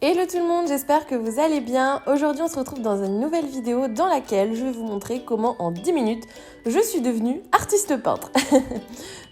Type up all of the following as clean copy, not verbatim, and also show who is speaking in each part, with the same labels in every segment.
Speaker 1: Hello tout le monde, j'espère que vous allez bien. Aujourd'hui on se retrouve dans une nouvelle vidéo dans laquelle je vais vous montrer comment en 10 minutes je suis devenue artiste peintre.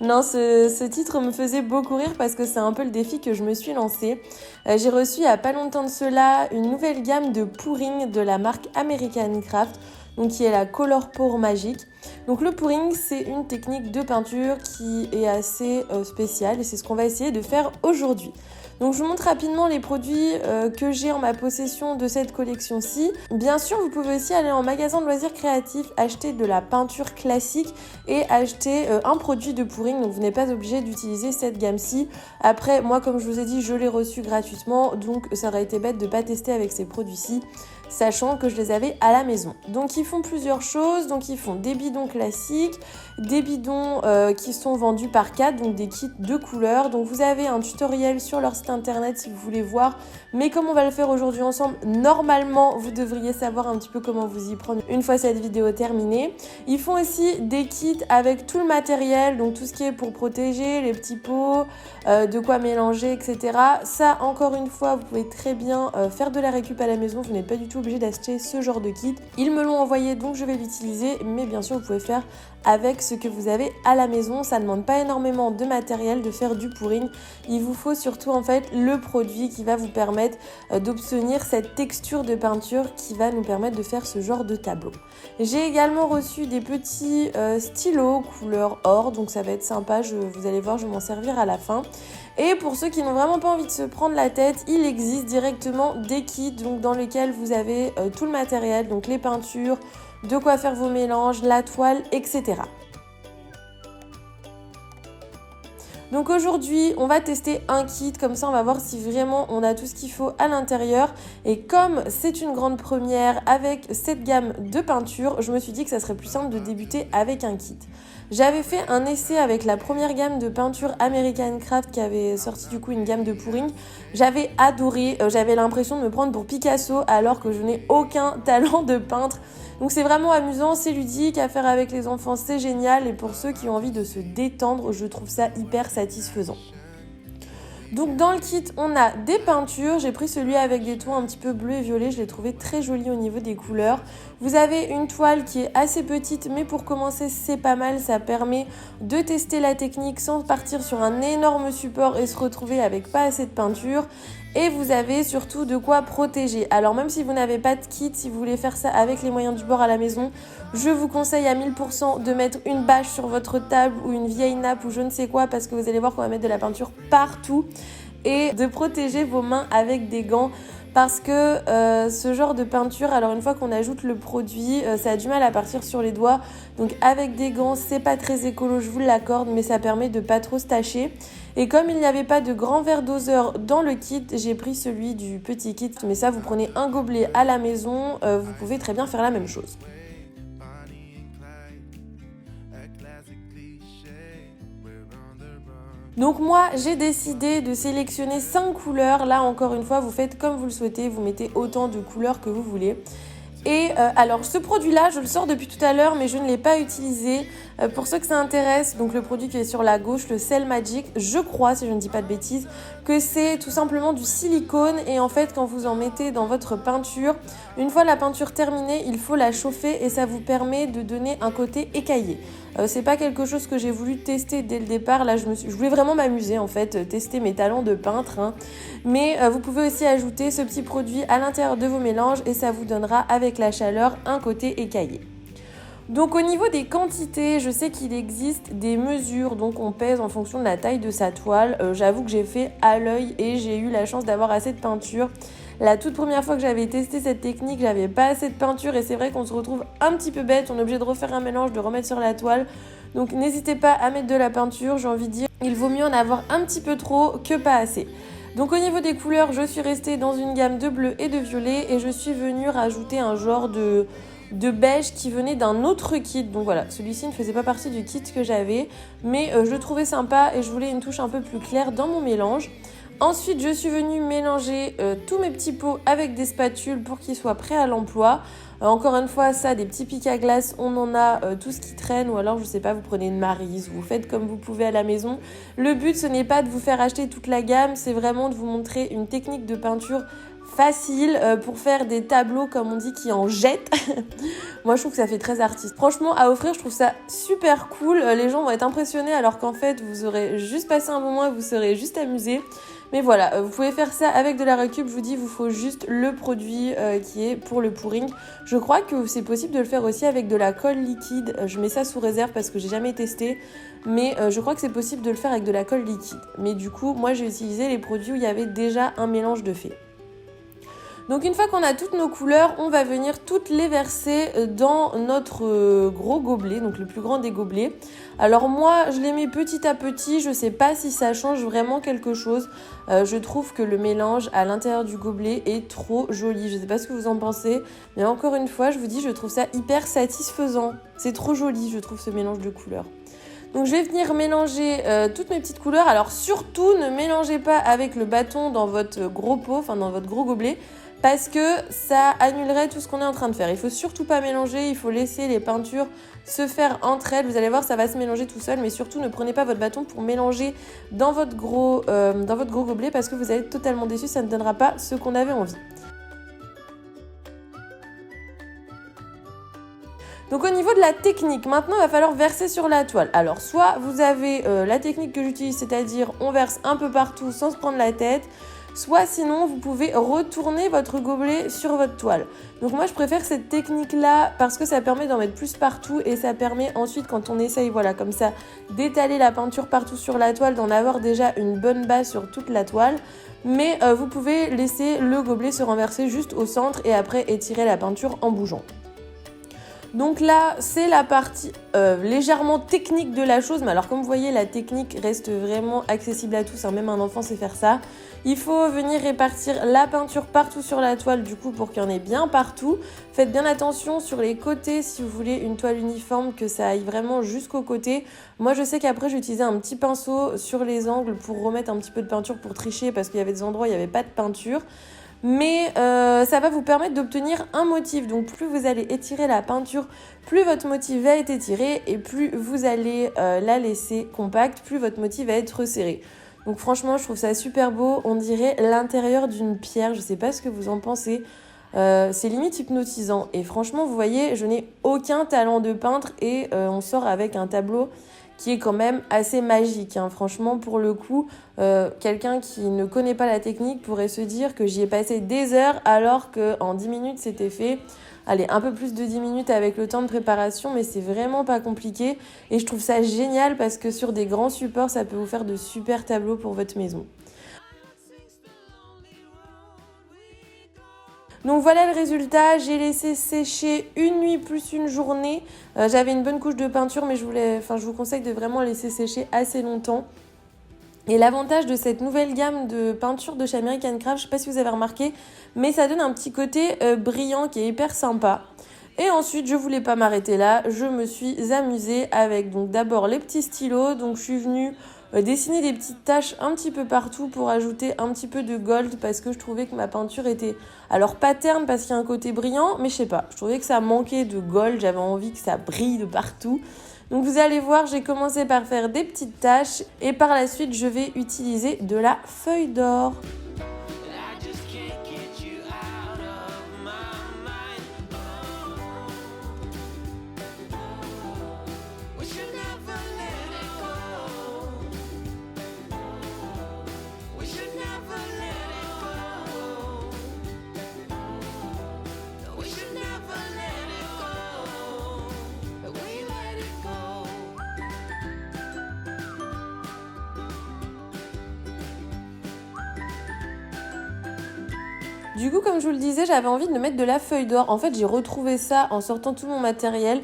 Speaker 1: Non, ce titre me faisait beaucoup rire parce que c'est un peu le défi que je me suis lancé. J'ai reçu il n'y a pas longtemps de cela une nouvelle gamme de pouring de la marque American Craft, donc qui est la Color Pour Magique. Donc le pouring, c'est une technique de peinture qui est assez spéciale et c'est ce qu'on va essayer de faire aujourd'hui. Donc je vous montre rapidement les produits que j'ai en ma possession de cette collection-ci. Bien sûr, vous pouvez aussi aller en magasin de loisirs créatifs, acheter de la peinture classique et acheter un produit de pouring. Donc vous n'êtes pas obligé d'utiliser cette gamme-ci. Après, moi comme je vous ai dit, je l'ai reçu gratuitement, donc ça aurait été bête de ne pas tester avec ces produits-ci, sachant que je les avais à la maison. Donc ils font plusieurs choses, donc ils font des bidons classiques, des bidons qui sont vendus par 4, donc des kits de couleurs. Donc vous avez un tutoriel sur leur site internet si vous voulez voir, mais comme on va le faire aujourd'hui ensemble, normalement vous devriez savoir un petit peu comment vous y prendre une fois cette vidéo terminée. Ils font aussi des kits avec tout le matériel, donc tout ce qui est pour protéger, les petits pots, de quoi mélanger, etc. Ça, encore une fois, vous pouvez très bien faire de la récup à la maison, vous n'êtes pas du tout obligé d'acheter ce genre de kit. Ils me l'ont envoyé, donc je vais l'utiliser, mais bien sûr vous pouvez faire avec ce que vous avez à la maison. Ça ne demande pas énormément de matériel de faire du pouring. Il vous faut surtout en fait le produit qui va vous permettre d'obtenir cette texture de peinture qui va nous permettre de faire ce genre de tableau. J'ai également reçu des petits stylos couleur or, donc ça va être sympa, vous allez voir, je vais m'en servir à la fin. Et pour ceux qui n'ont vraiment pas envie de se prendre la tête, il existe directement des kits donc dans lesquels vous avez tout le matériel, donc les peintures, de quoi faire vos mélanges, la toile, etc. Donc aujourd'hui, on va tester un kit, comme ça on va voir si vraiment on a tout ce qu'il faut à l'intérieur. Et comme c'est une grande première avec cette gamme de peinture, je me suis dit que ça serait plus simple de débuter avec un kit. J'avais fait un essai avec la première gamme de peinture American Craft qui avait sorti du coup une gamme de pouring. J'avais adoré, j'avais l'impression de me prendre pour Picasso alors que je n'ai aucun talent de peintre. Donc c'est vraiment amusant, c'est ludique, à faire avec les enfants, c'est génial. Et pour ceux qui ont envie de se détendre, je trouve ça hyper satisfaisant. Donc dans le kit, on a des peintures. J'ai pris celui avec des tons un petit peu bleu et violet. Je l'ai trouvé très joli au niveau des couleurs. Vous avez une toile qui est assez petite, mais pour commencer, c'est pas mal. Ça permet de tester la technique sans partir sur un énorme support et se retrouver avec pas assez de peinture. Et vous avez surtout de quoi protéger. Alors même si vous n'avez pas de kit, si vous voulez faire ça avec les moyens du bord à la maison, je vous conseille à 1000% de mettre une bâche sur votre table ou une vieille nappe ou je ne sais quoi, parce que vous allez voir qu'on va mettre de la peinture partout, et de protéger vos mains avec des gants. Parce que ce genre de peinture, alors une fois qu'on ajoute le produit, ça a du mal à partir sur les doigts. Donc avec des gants, c'est pas très écolo, je vous l'accorde, mais ça permet de pas trop se tacher. Et comme il n'y avait pas de grand verre doseur dans le kit, j'ai pris celui du petit kit. Mais ça, vous prenez un gobelet à la maison, vous pouvez très bien faire la même chose. Donc moi, j'ai décidé de sélectionner 5 couleurs. Là, encore une fois, vous faites comme vous le souhaitez. Vous mettez autant de couleurs que vous voulez. Et alors, ce produit-là, je le sors depuis tout à l'heure, mais je ne l'ai pas utilisé. Pour ceux que ça intéresse, donc le produit qui est sur la gauche, le Cell Magic, je crois, si je ne dis pas de bêtises, que c'est tout simplement du silicone. Et en fait, quand vous en mettez dans votre peinture, une fois la peinture terminée, il faut la chauffer et ça vous permet de donner un côté écaillé. C'est pas quelque chose que j'ai voulu tester dès le départ. Là, je voulais vraiment m'amuser en fait, tester mes talents de peintre. Hein. Mais vous pouvez aussi ajouter ce petit produit à l'intérieur de vos mélanges et ça vous donnera avec la chaleur un côté écaillé. Donc au niveau des quantités, je sais qu'il existe des mesures, donc on pèse en fonction de la taille de sa toile. J'avoue que j'ai fait à l'œil et j'ai eu la chance d'avoir assez de peinture. La toute première fois que j'avais testé cette technique, j'avais pas assez de peinture et c'est vrai qu'on se retrouve un petit peu bête, on est obligé de refaire un mélange, de remettre sur la toile. Donc n'hésitez pas à mettre de la peinture, j'ai envie de dire, il vaut mieux en avoir un petit peu trop que pas assez. Donc au niveau des couleurs, je suis restée dans une gamme de bleu et de violet et je suis venue rajouter un genre de beige qui venait d'un autre kit. Donc voilà, celui-ci ne faisait pas partie du kit que j'avais, mais je le trouvais sympa et je voulais une touche un peu plus claire dans mon mélange. Ensuite, je suis venue mélanger tous mes petits pots avec des spatules pour qu'ils soient prêts à l'emploi. Encore une fois, ça, des petits pics à glace, on en a tout ce qui traîne, ou alors, je sais pas, vous prenez une Maryse, vous faites comme vous pouvez à la maison. Le but, ce n'est pas de vous faire acheter toute la gamme, c'est vraiment de vous montrer une technique de peinture facile pour faire des tableaux comme on dit qui en jettent. Moi je trouve que ça fait très artiste. Franchement à offrir je trouve ça super cool. Les gens vont être impressionnés alors qu'en fait vous aurez juste passé un bon moment et vous serez juste amusés. Mais voilà, vous pouvez faire ça avec de la récup, je vous dis, il vous faut juste le produit qui est pour le pouring. Je crois que c'est possible de le faire aussi avec de la colle liquide. Je mets ça sous réserve parce que j'ai jamais testé, mais je crois que c'est possible de le faire avec de la colle liquide. Mais du coup, moi j'ai utilisé les produits où il y avait déjà un mélange de fait. Donc une fois qu'on a toutes nos couleurs, on va venir toutes les verser dans notre gros gobelet, donc le plus grand des gobelets. Alors moi, je les mets petit à petit, je sais pas si ça change vraiment quelque chose. Je trouve que le mélange à l'intérieur du gobelet est trop joli. Je sais pas ce que vous en pensez, mais encore une fois, je vous dis, je trouve ça hyper satisfaisant. C'est trop joli, je trouve, ce mélange de couleurs. Donc je vais venir mélanger toutes mes petites couleurs. Alors surtout, ne mélangez pas avec le bâton dans votre gros pot, enfin dans votre gros gobelet, parce que ça annulerait tout ce qu'on est en train de faire. Il faut surtout pas mélanger, il faut laisser les peintures se faire entre elles. Vous allez voir, ça va se mélanger tout seul, mais surtout ne prenez pas votre bâton pour mélanger dans votre gros gobelet parce que vous allez être totalement déçus, ça ne donnera pas ce qu'on avait envie. Donc au niveau de la technique, maintenant il va falloir verser sur la toile. Alors soit vous avez la technique que j'utilise, c'est-à-dire on verse un peu partout sans se prendre la tête, soit sinon vous pouvez retourner votre gobelet sur votre toile. Donc moi je préfère cette technique là parce que ça permet d'en mettre plus partout et ça permet ensuite quand on essaye voilà comme ça d'étaler la peinture partout sur la toile, d'en avoir déjà une bonne base sur toute la toile. Mais vous pouvez laisser le gobelet se renverser juste au centre et après étirer la peinture en bougeant. Donc là, c'est la partie légèrement technique de la chose. Mais alors, comme vous voyez, la technique reste vraiment accessible à tous. Hein, même un enfant sait faire ça. Il faut venir répartir la peinture partout sur la toile, du coup, pour qu'il y en ait bien partout. Faites bien attention sur les côtés, si vous voulez une toile uniforme, que ça aille vraiment jusqu'au côté. Moi, je sais qu'après, j'ai utilisé un petit pinceau sur les angles pour remettre un petit peu de peinture pour tricher, parce qu'il y avait des endroits où il n'y avait pas de peinture. Mais ça va vous permettre d'obtenir un motif. Donc plus vous allez étirer la peinture, plus votre motif va être étiré et plus vous allez la laisser compacte, plus votre motif va être resserré. Donc franchement, je trouve ça super beau. On dirait l'intérieur d'une pierre. Je sais pas ce que vous en pensez. C'est limite hypnotisant. Et franchement, vous voyez, je n'ai aucun talent de peintre et on sort avec un tableau qui est quand même assez magique. Hein. Franchement, pour le coup, quelqu'un qui ne connaît pas la technique pourrait se dire que j'y ai passé des heures alors qu'en 10 minutes, c'était fait. Allez, un peu plus de 10 minutes avec le temps de préparation, mais c'est vraiment pas compliqué. Et je trouve ça génial parce que sur des grands supports, ça peut vous faire de super tableaux pour votre maison. Donc voilà le résultat, j'ai laissé sécher une nuit plus une journée. J'avais une bonne couche de peinture mais je vous conseille de vraiment laisser sécher assez longtemps. Et l'avantage de cette nouvelle gamme de peinture de chez American Craft, je sais pas si vous avez remarqué, mais ça donne un petit côté brillant qui est hyper sympa. Et ensuite, je voulais pas m'arrêter là, je me suis amusée avec donc d'abord les petits stylos. Donc je suis venue dessiner des petites taches un petit peu partout pour ajouter un petit peu de gold parce que je trouvais que ma peinture était, alors pas terne parce qu'il y a un côté brillant, mais je sais pas, je trouvais que ça manquait de gold, j'avais envie que ça brille de partout. Donc vous allez voir, j'ai commencé par faire des petites taches et par la suite je vais utiliser de la feuille d'or. Du coup, comme je vous le disais, j'avais envie de mettre de la feuille d'or. En fait, j'ai retrouvé ça en sortant tout mon matériel.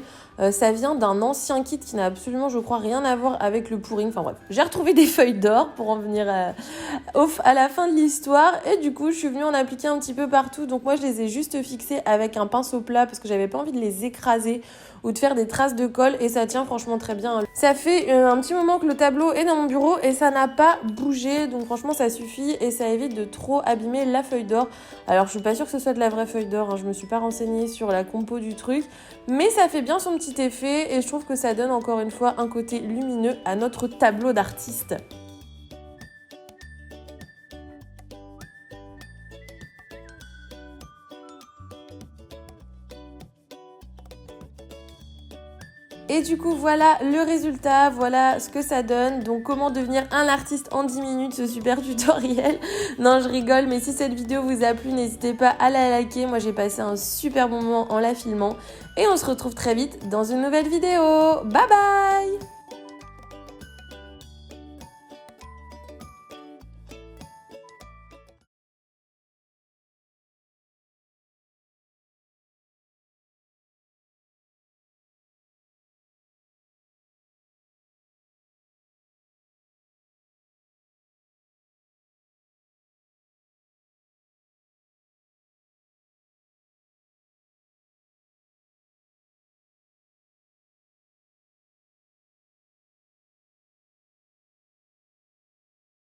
Speaker 1: Ça vient d'un ancien kit qui n'a absolument, je crois, rien à voir avec le pouring. Enfin bref, j'ai retrouvé des feuilles d'or pour en venir à la fin de l'histoire. Et du coup, je suis venue en appliquer un petit peu partout. Donc moi, je les ai juste fixées avec un pinceau plat parce que j'avais pas envie de les écraser ou de faire des traces de colle. Et ça tient franchement très bien. Ça fait un petit moment que le tableau est dans mon bureau et ça n'a pas bougé. Donc franchement, ça suffit et ça évite de trop abîmer la feuille d'or. Alors, je suis pas sûre que ce soit de la vraie feuille d'or. Hein. Je me suis pas renseignée sur la compo du truc. Mais ça fait bien son petit effet et je trouve que ça donne encore une fois un côté lumineux à notre tableau d'artiste. Et du coup, voilà le résultat, voilà ce que ça donne. Donc, comment devenir un artiste en 10 minutes, ce super tutoriel. Non, je rigole, mais si cette vidéo vous a plu, n'hésitez pas à la liker. Moi, j'ai passé un super bon moment en la filmant. Et on se retrouve très vite dans une nouvelle vidéo. Bye bye!